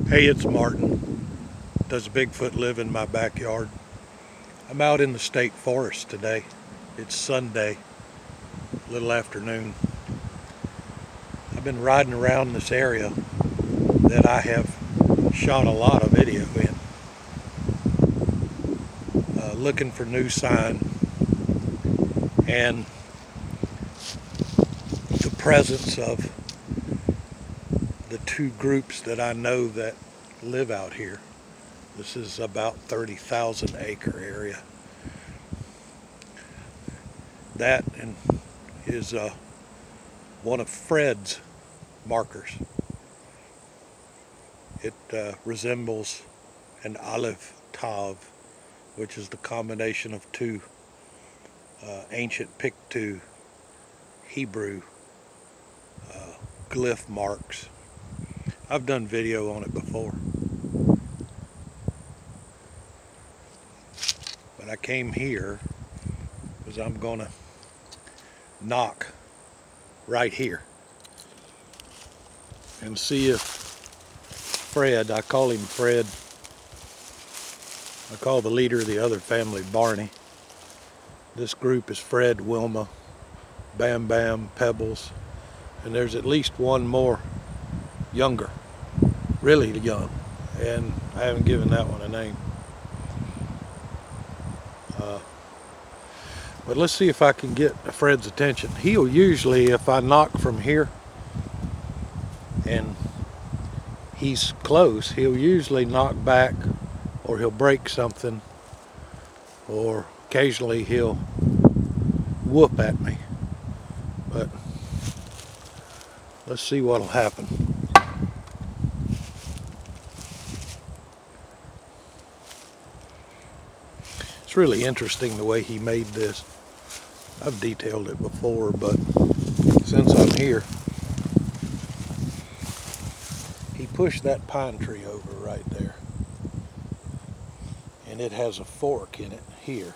Hey, it's Martin. Does Bigfoot live in my backyard? I'm out in the state forest today. It's Sunday, little afternoon. I've been riding around this area that I have shot a lot of video in, looking for new sign and the presence of the two groups that I know that live out here. This is about 30,000 acre area. That is one of Fred's markers. It resembles an Aleph Tav, which is the combination of two ancient Pictou Hebrew glyph marks. I've done video on it before, but I came here because I'm gonna knock right here and see if Fred, I call him Fred, I call the leader of the other family Barney. This group is Fred, Wilma, Bam Bam, Pebbles, and there's at least one more younger, really young, and I haven't given that one a name. But let's see if I can get Fred's attention. He'll usually, if I knock from here and he's close, he'll usually knock back, or he'll break something, or occasionally he'll whoop at me. But let's see what'll happen. It's really interesting the way he made this. I've detailed it before, but since I'm here, he pushed that pine tree over right there, and it has a fork in it here,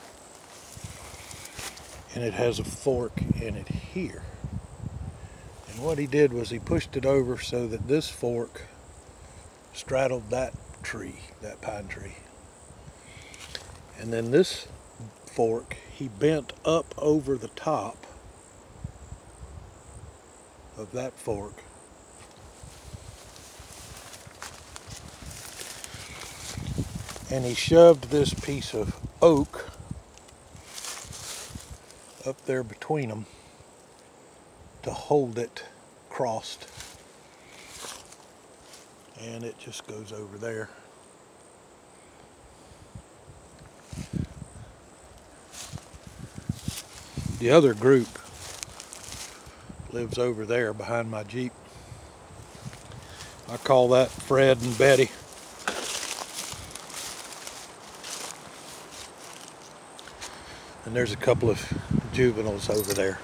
and it has a fork in it here. And what he did was he pushed it over so that this fork straddled that tree, that pine tree. And then this fork he bent up over the top of that fork. And he shoved this piece of oak up there between them to hold it crossed. And it just goes over there. The other group lives over there behind my Jeep. I call that Fred and Betty. And there's a couple of juveniles over there.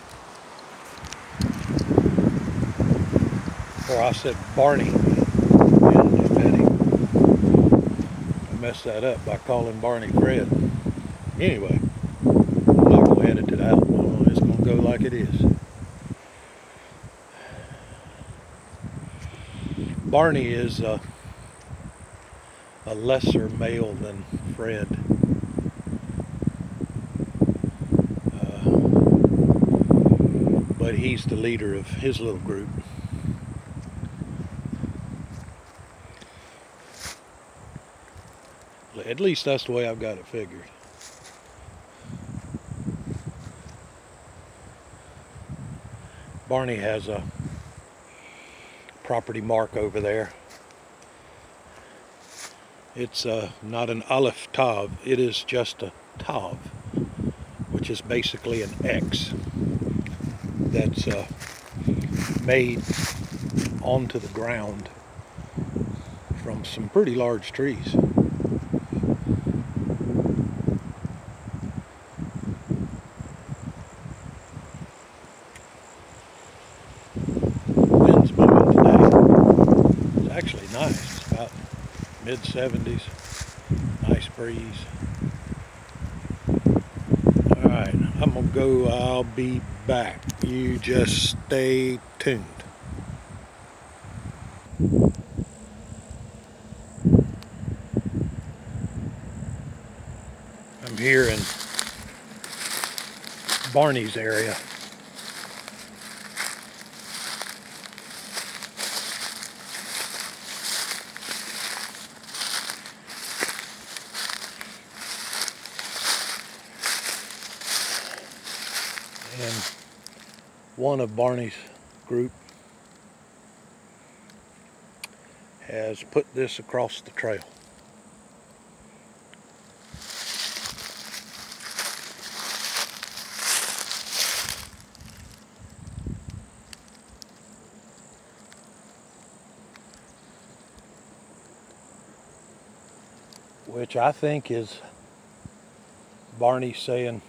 Or I said Barney and Betty. I messed that up by calling Barney Fred. Anyway, I'm not going to edit it out. It's going to go like it is. Barney is a lesser male than Fred. But he's the leader of his little group. At least that's the way I've got it figured. Barney has a property mark over there. It's not an Aleph Tav, it is just a Tav, which is basically an X that's made onto the ground from some pretty large trees. Wind's blowing today. It's actually nice. It's about mid-70s. Nice breeze. Alright, I'm gonna go. I'll be back. You just stay tuned. here in Barney's area. And one of Barney's group has put this across the trail. Which I think is Barney saying,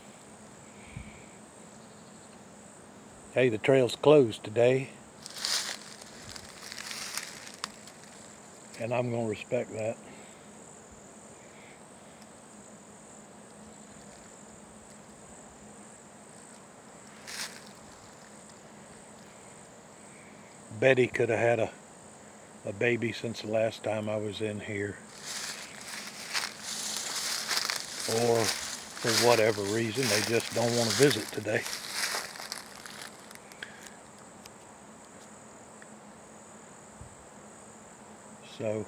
hey, the trail's closed today, and I'm going to respect that. Betty could have had a baby since the last time I was in here. Or for whatever reason, they just don't want to visit today. So,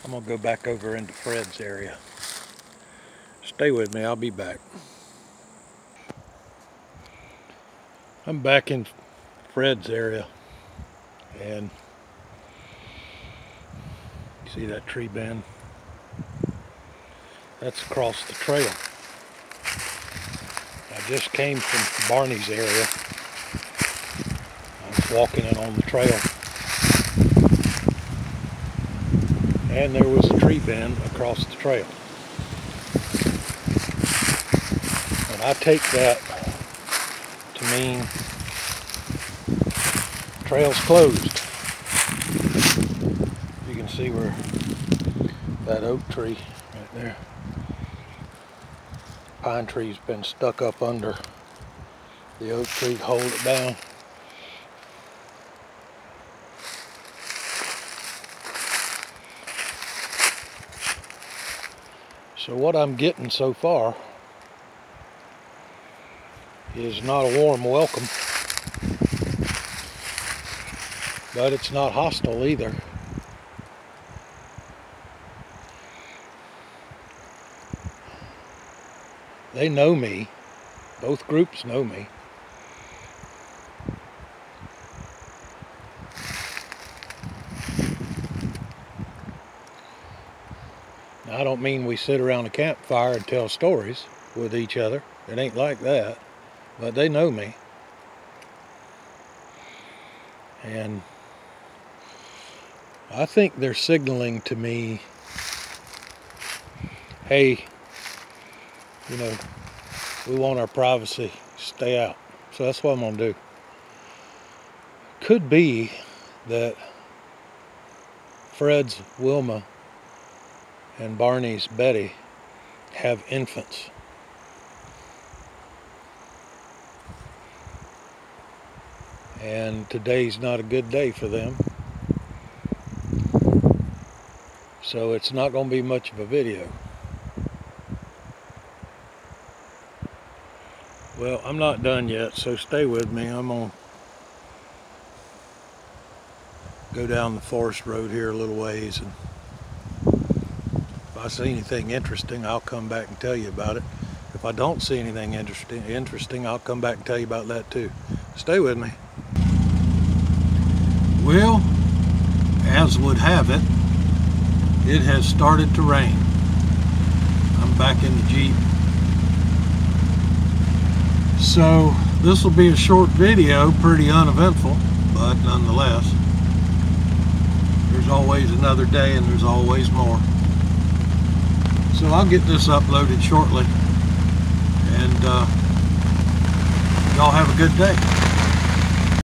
I'm going to go back over into Fred's area. Stay with me, I'll be back. I'm back in Fred's area, and see that tree bend? That's across the trail. I just came from Barney's area. I was walking in on the trail, and there was a tree bend across the trail. And I take that to mean trail's closed. You can see where that oak tree right there, pine tree's been stuck up under the oak tree to hold it down. So what I'm getting so far is not a warm welcome, but it's not hostile either. They know me. Both groups know me. Now, I don't mean we sit around a campfire and tell stories with each other. It ain't like that. But they know me. And I think they're signaling to me, hey, you know, we want our privacy, stay out. So that's what I'm going to do. Could be that Fred's Wilma and Barney's Betty have infants. And today's not a good day for them. So it's not going to be much of a video. Well, I'm not done yet, so stay with me. I'm going to go down the forest road here a little ways, and if I see anything interesting, I'll come back and tell you about it. If I don't see anything interesting, I'll come back and tell you about that too. Stay with me. Well, as would have it, it has started to rain. I'm back in the Jeep. So this will be a short video, pretty uneventful, but nonetheless, there's always another day and there's always more. So I'll get this uploaded shortly, and y'all have a good day.